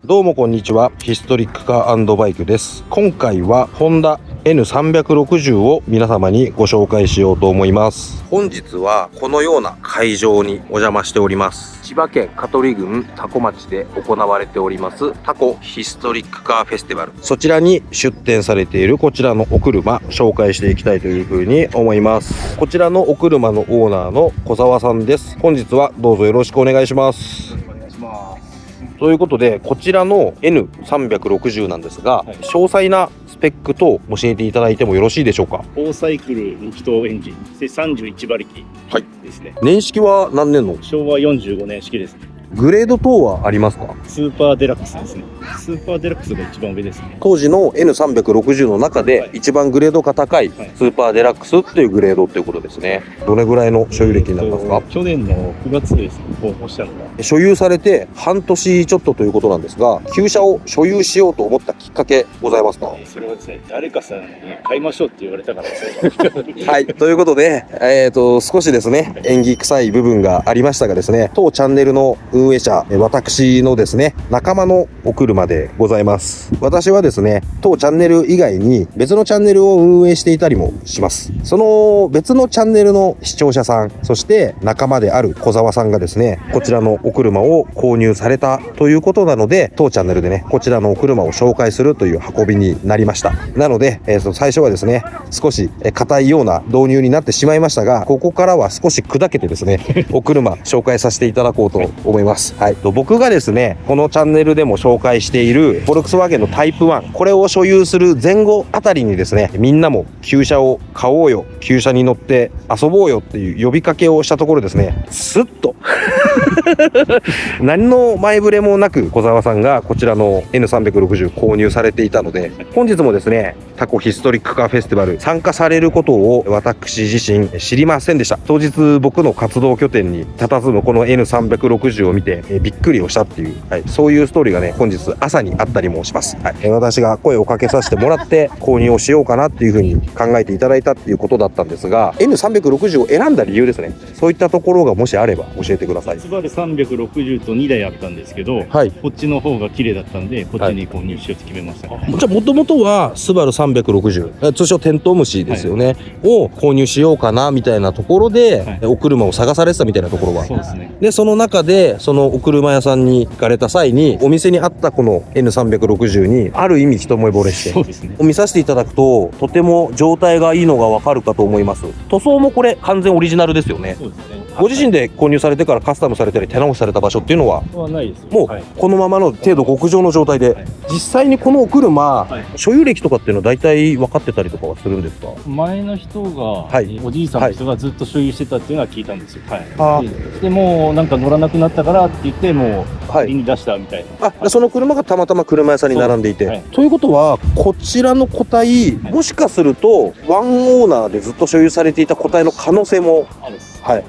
どうもこんにちは。ヒストリックカー&バイクです。今回はホンダ N360 を皆様にご紹介しようと思います。本日はこのような会場にお邪魔しております。千葉県香取郡多古町で行われておりますタコヒストリックカーフェスティバル、そちらに出展されているこちらのお車紹介していきたいというふうに思います。こちらのお車のオーナーの小沢さんです。本日はどうぞよろしくお願いします。ということで、こちらの N360 なんですが、詳細なスペック等教えていただいてもよろしいでしょうか。4サイクル2気筒エンジンで31馬力ですね。年式は何年の？昭和45年式ですね。グレード等はありますか？スーパーデラックスですね。スーパーデラックスが一番上ですね。当時の N360 の中で一番グレードが高いスーパーデラックスっていうグレードっていうことですね。どれぐらいの所有歴になりますか？去年の9月ですね、訪問したのが。所有されて半年ちょっとということなんですが、旧車を所有しようと思ったきっかけございますか？それはですね、誰かさんに買いましょうって言われたからですね。はい、ということで、少しですね、縁起臭い部分がありましたがですね、当チャンネルの運営者、私のですね、仲間のお車でございます。私はですね、当チャンネル以外に別のチャンネルを運営していたりもします。その別のチャンネルの視聴者さん、そして仲間である小沢さんがですね、こちらのお車を購入されたということなので、当チャンネルでね、こちらのお車を紹介するという運びになりました。なので、最初はですね、少し硬いような導入になってしまいましたが、ここからは少し砕けてですね、お車紹介させていただこうと思います。はい、僕がですね、このチャンネルでも紹介しているフォルクスワーゲンのタイプ1、これを所有する前後あたりにですね、みんなも旧車を買おうよ、旧車に乗って遊ぼうよっていう呼びかけをしたところですね、スッと何の前触れもなく小沢さんがこちらの N360 購入されていたので、本日もですね、タコヒストリックカーフェスティバル参加されることを私自身知りませんでした。当日僕の活動拠点に佇むこの N360 を見てびっくりをしたっていう、はい、そういうストーリーがね、本日朝にあったりもします。はい、私が声をかけさせてもらって購入をしようかなっていうふうに考えていただいたっていうことだったんですが、 N360 を選んだ理由ですね、そういったところがもしあれば教えてください。スバル360と2台あったんですけど、はい、こっちの方が綺麗だったんで、こっちに購入しようと決めました、ね。じゃあもともとはスバル360、通称テントウムシですよね、はい、を購入しようかなみたいなところで、はい、お車を探されてたみたいなところは。そうですね。でその中でそのお車屋さんに行かれた際に、お店にあったこの N360 にある意味一目惚れして、そうですね、見させていただくととても状態がいいのがわかるかと思います。塗装もこれ完全オリジナルですよね。そうですね。ご自身で購入されてからカスタムされたり手直しされた場所っていうのはないです。もうこのままの程度極上の状態で、はい、実際にこのお車、はい、所有歴とかっていうのは大体分かってたりとかはするんですか？前の人が、はい、おじいさんの人がずっと所有してたっていうのは聞いたんですよ。はい、でもうなんか乗らなくなったからって言ってもう売りに出したみたいな、はい、その車がたまたま車屋さんに並んでいて、はい、ということはこちらの個体、はい、もしかするとワンオーナーでずっと所有されていた個体の可能性もあるんです。はい、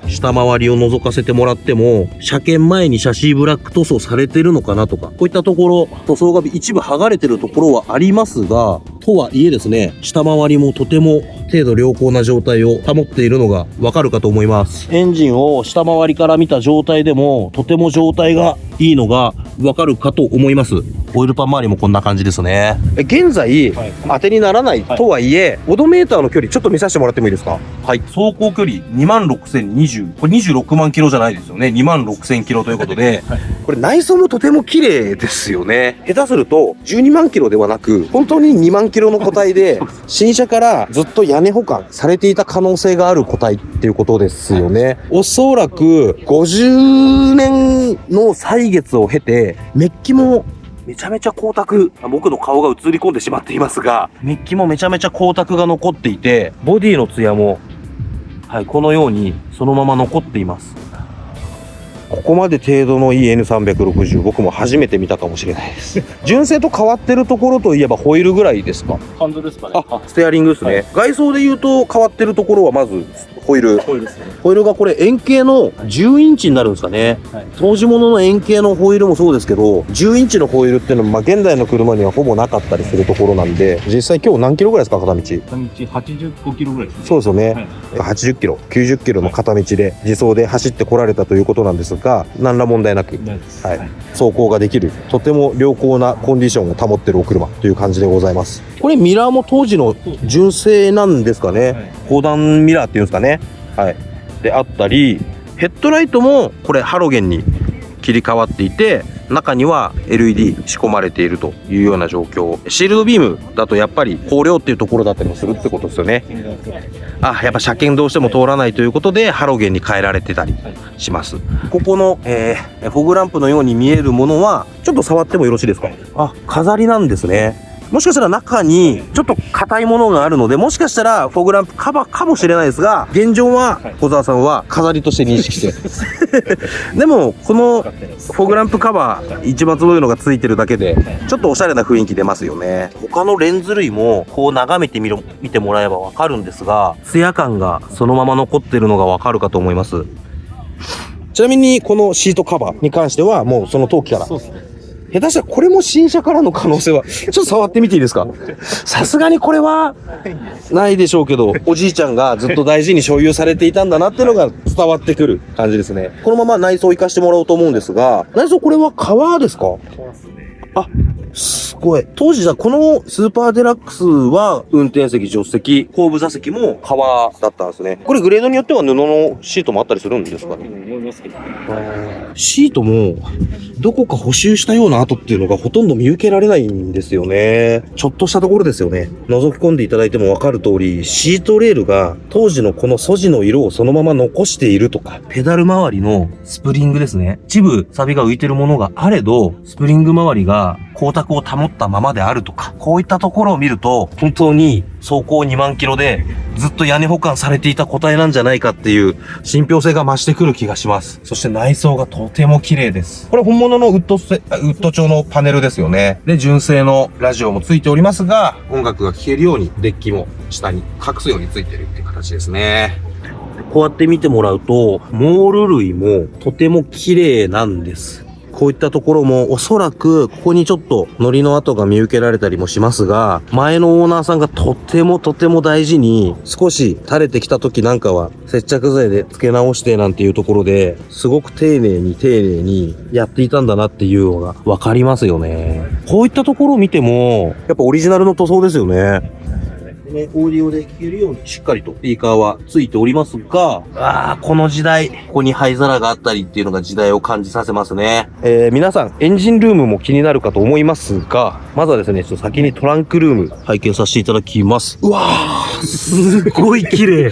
下回りを覗かせてもらっても、車検前にシャシーブラック塗装されてるのかなとか、こういったところ塗装が一部剥がれてるところはありますが、とはいえですね、下回りもとても程度良好な状態を保っているのがわかるかと思います。エンジンを下回りから見た状態でもとても状態がいいのがわかるかと思います。オイルパン周りもこんな感じですね。現在、はい、当てにならないとはいえ、オドメーターの距離ちょっと見させてもらってもいいですか？はい、走行距離26,020、これ26万キロじゃないですよね。26,000キロということで、はい、これ内装もとても綺麗ですよね。下手すると12万キロではなく本当に2万キロの個体で新車からずっと屋根保管されていた可能性がある個体っていうことですよね。おそらく50年の歳月を経て、メッキもめちゃめちゃ光沢、僕の顔が映り込んでしまっていますが、メッキもめちゃめちゃ光沢が残っていて、ボディのツヤも、はい、このようにそのまま残っています。ここまで程度のいい N360、僕も初めて見たかもしれないです純正と変わってるところといえばホイールぐらいですか？ハンドルですかね。ステアリングですね、はい、外装で言うと変わってるところはまずホイールですね。ホイールがこれ円形の10インチになるんですかね、はい、当時物の円形のホイールもそうですけど、10インチのホイールっていうのは現代の車にはほぼなかったりするところなんで、実際今日何キロぐらいですか？片道85キロぐらいですね。そうですよね、はい、80キロ90キロの片道で自走で走ってこられたということなんですか何ら問題なく、はい、走行ができる、とても良好なコンディションを保っているお車という感じでございます。これミラーも当時の純正なんですかね、高段ミラーっていうんですかね、であったり、ヘッドライトもこれハロゲンに切り替わっていて、中には LED 仕込まれているというような状況。シールドビームだとやっぱり光量っていうところだったりもするってことですよね。やっぱ車検どうしても通らないということでハロゲンに変えられてたりします。ここの、フォグランプのように見えるものはちょっと触ってもよろしいですか？飾りなんですね。もしかしたら中にちょっと硬いものがあるので、もしかしたらフォグランプカバーかもしれないですが、現状は小沢さんは飾りとして認識してでもこのフォグランプカバー一番すごいのがついてるだけでちょっとおしゃれな雰囲気出ますよね。他のレンズ類もこう眺めて見てもらえばわかるんですが、ツヤ感がそのまま残ってるのがわかるかと思います。ちなみにこのシートカバーに関してはもうその陶器から、下手したらこれも新車からの可能性はちょっと触ってみていいですか？さすがにこれはないでしょうけど、おじいちゃんがずっと大事に所有されていたんだなっていうのが伝わってくる感じですね。このまま内装を活かしてもらおうと思うんですが、内装これは革ですか？すごい。当時じゃこのスーパーデラックスは運転席、助手席、後部座席も革だったんですね。これグレードによっては布のシートもあったりするんですかね？シートもどこか補修したような跡っていうのがほとんど見受けられないんですよね。ちょっとしたところですよね。覗き込んでいただいてもわかる通り、シートレールが当時のこの素地の色をそのまま残しているとか、ペダル周りのスプリングですね。一部錆が浮いてるものがあれど、スプリング周りが光沢を保ったままであるとか、こういったところを見ると、本当に走行2万キロでずっと屋根保管されていた個体なんじゃないかっていう信憑性が増してくる気がします。そして内装がとても綺麗です。これ本物のウッド調のパネルですよね。で、純正のラジオもついておりますが、音楽が聴けるようにデッキも下に隠すようについてるっていう形ですね。こうやって見てもらうと、モール類もとても綺麗なんです。こういったところもおそらくここにちょっと糊の跡が見受けられたりもしますが、前のオーナーさんがとても大事に少し垂れてきた時なんかは接着剤で付け直してなんていうところですごく丁寧にやっていたんだなっていうのがわかりますよね。こういったところを見てもやっぱオリジナルの塗装ですよね。オーディオで聴けるようにしっかりとスピーカーはついておりますが、この時代、ここに灰皿があったりっていうのが時代を感じさせますね。皆さん、エンジンルームも気になるかと思いますが、まずはですね、ちょっと先にトランクルーム拝見させていただきます。うわー、すごい綺麗。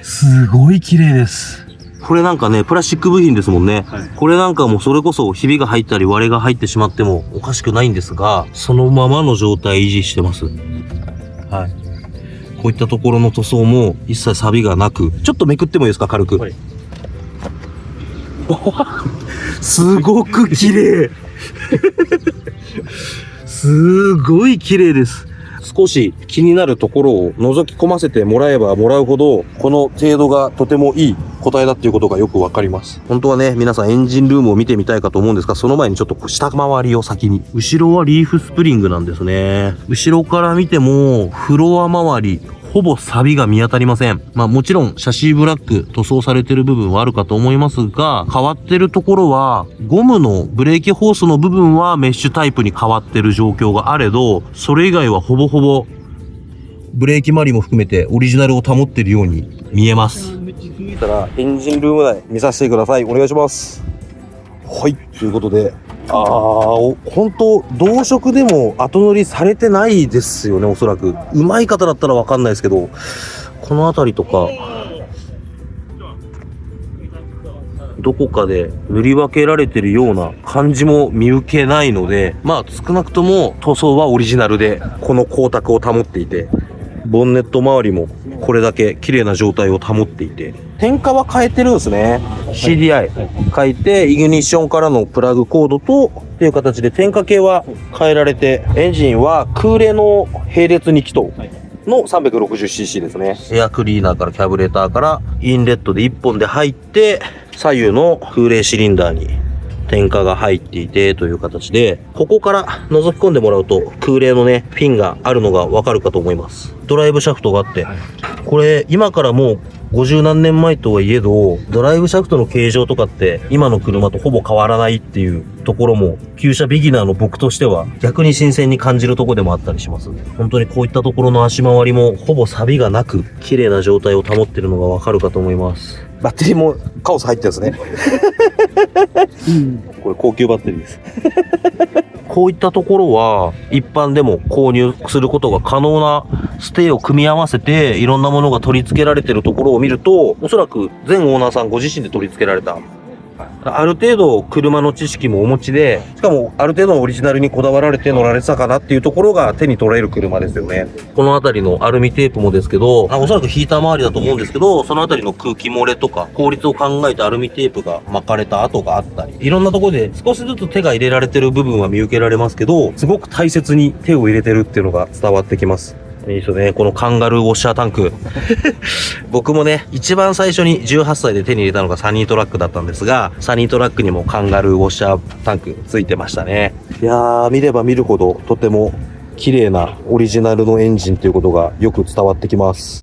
すごい綺麗です。これなんかね、プラスチック部品ですもんね。これなんかもそれこそひびが入ったり割れが入ってしまってもおかしくないんですが、そのままの状態維持してます。はい。こういったところの塗装も一切錆びがなく、ちょっとめくってもいいですか、軽く。すごく綺麗。すごい綺麗です。少し気になるところを覗き込ませてもらえばもらうほど、この程度がとてもいい個体だっていうことがよくわかります。本当はね、皆さんエンジンルームを見てみたいかと思うんですが、その前にちょっと下回りを先に。後ろはリーフスプリングなんですね。後ろから見ても、フロア周り、ほぼ錆が見当たりません。もちろん、シャシーブラック塗装されてる部分はあるかと思いますが、変わってるところは、ゴムのブレーキホースの部分はメッシュタイプに変わってる状況があれど、それ以外はほぼほぼ、ブレーキ周りも含めてオリジナルを保ってるように見えます。たらエンジンルーム内見させてください。お願いします。はい、ということで、本当同色でも後乗りされてないですよね、おそらく。上手い方だったらわかんないですけど、この辺りとか、どこかで塗り分けられてるような感じも見受けないので、少なくとも塗装はオリジナルで、この光沢を保っていて、ボンネット周りもこれだけ綺麗な状態を保っていて、点火は変えてるんですね。CDI 変えて、イグニッションからのプラグコードとっていう形で点火系は変えられて、エンジンは空冷の並列2気筒の 360cc ですね。エアクリーナーからキャブレーターからインレットで1本で入って、左右の空冷シリンダーに点火が入っていてという形で、ここから覗き込んでもらうと空冷のね、フィンがあるのがわかるかと思います。ドライブシャフトがあって、これ今からもう50何年前とはいえど、ドライブシャフトの形状とかって今の車とほぼ変わらないっていうところも、旧車ビギナーの僕としては逆に新鮮に感じるところでもあったりします。本当にこういったところの足回りもほぼ錆がなく、綺麗な状態を保ってるのがわかるかと思います。バッテリーもカオス入ってるんですね。これ高級バッテリーです。こういったところは一般でも購入することが可能なステーを組み合わせていろんなものが取り付けられているところを見ると、おそらく前オーナーさんご自身で取り付けられた、ある程度車の知識もお持ちで、しかもある程度のオリジナルにこだわられて乗られてたかなっていうところが手に取れる車ですよね。この辺りのアルミテープもですけど、おそらくヒーター周りだと思うんですけど、その辺りの空気漏れとか効率を考えたアルミテープが巻かれた跡があったり、いろんなところで少しずつ手が入れられてる部分は見受けられますけど、すごく大切に手を入れてるっていうのが伝わってきます。いいですよね。このカンガルーウォッシャータンク。僕もね、一番最初に18歳で手に入れたのがサニートラックだったんですが、サニートラックにもカンガルーウォッシャータンクついてましたね。いやー、見れば見るほどとても綺麗なオリジナルのエンジンということがよく伝わってきます。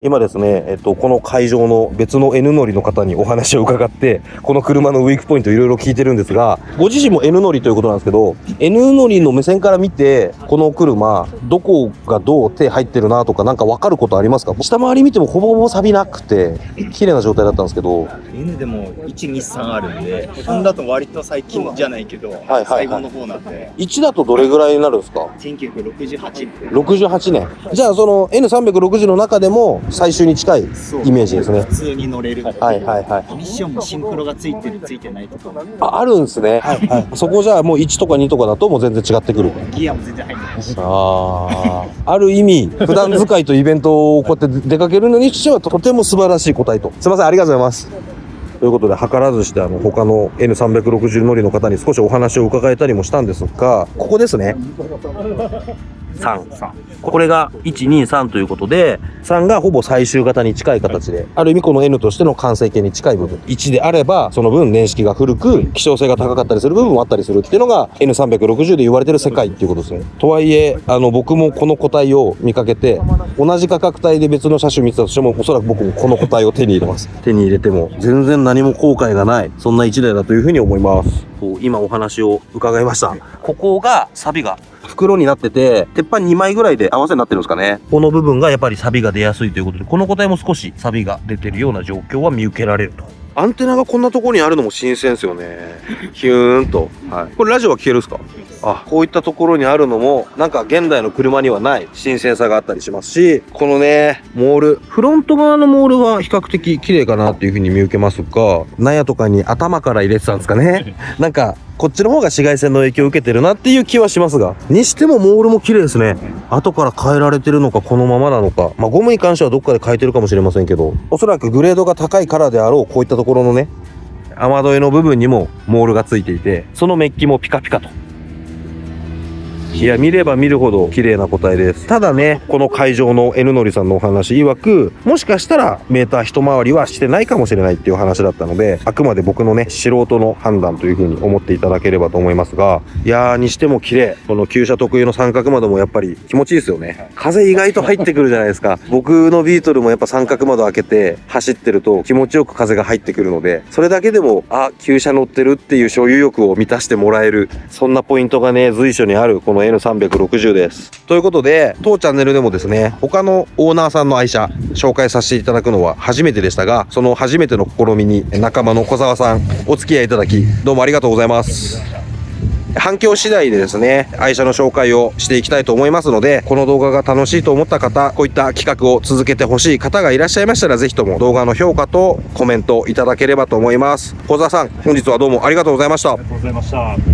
今ですね、この会場の別の N 乗りの方にお話を伺って、この車のウィークポイントいろいろ聞いてるんですが、ご自身も N 乗りということなんですけど、N 乗りの目線から見て、この車、どこがどう手入ってるなとかなんか分かることありますか？下回り見てもほぼほぼ錆びなくて、綺麗な状態だったんですけど。N でも1、2、3あるんで、ホンダと割と最近じゃないけど、最後の方なんで。1だとどれぐらいになるんですか？1968年。68年。じゃあその N360 の中でも、最終に近いイメージですね。普通に乗れる。はいはいはい。ミッションもシンクロがついてるついてないとか。あるんですね。はいはい。そこじゃあもう1とか2とかだともう全然違ってくる。ギアも全然入ってないし。ある意味普段使いとイベントをこうやって出かけるのにしてはとても素晴らしい個体と。すいません、ありがとうございます。ということで、図らずして他の N360 乗りの方に少しお話を伺えたりもしたんですが、ここですね。3。これが1、2、3ということで、3がほぼ最終型に近い形で、ある意味この N としての完成形に近い部分。1であれば、その分年式が古く、希少性が高かったりする部分もあったりするっていうのが N360 で言われてる世界っていうことですね。とはいえ、僕もこの個体を見かけて、同じ価格帯で別の車種見てたとしても、おそらく僕もこの個体を手に入れます。手に入れても、全然何も後悔がない、そんな1台だというふうに思います。今お話を伺いました。ここが錆びが袋になってて、鉄板2枚ぐらいで合わせになってるんですかね。この部分がやっぱり錆が出やすいということで、この個体も少し錆が出てるような状況は見受けられると。アンテナがこんなところにあるのも新鮮ですよね。ヒューンと。はい。これラジオは聞けるんですか？こういったところにあるのも、なんか現代の車にはない新鮮さがあったりしますし、このね、モール。フロント側のモールは比較的綺麗かなっていう風に見受けますが、納屋とかに頭から入れてたんですかね。なんか、こっちの方が紫外線の影響を受けてるなっていう気はしますが、にしてもモールも綺麗ですね。後から変えられてるのかこのままなのか。ゴムに関してはどっかで変えてるかもしれませんけど、おそらくグレードが高いからであろうこういったところのね、雨どいの部分にもモールがついていて、そのメッキもピカピカと。いや、見れば見るほど綺麗な個体です。ただね、この会場の N 乗りさんのお話曰く、もしかしたらメーター一回りはしてないかもしれないっていう話だったので、あくまで僕のね、素人の判断という風に思っていただければと思いますが、いやー、にしても綺麗。この旧車特有の三角窓もやっぱり気持ちいいですよね。風意外と入ってくるじゃないですか。僕のビートルもやっぱ三角窓開けて走ってると気持ちよく風が入ってくるので、それだけでも、旧車乗ってるっていう所有欲を満たしてもらえる、そんなポイントがね、随所にあるこの N360 です。ということで、当チャンネルでもですね、他のオーナーさんの愛車紹介させていただくのは初めてでしたが、その初めての試みに仲間の小沢さんお付き合いいただき、どうもありがとうございます。反響次第でですね、愛車の紹介をしていきたいと思いますので、この動画が楽しいと思った方、こういった企画を続けてほしい方がいらっしゃいましたら、ぜひとも動画の評価とコメントいただければと思います。小沢さん、本日はどうもありがとうございました。ありがとうございました。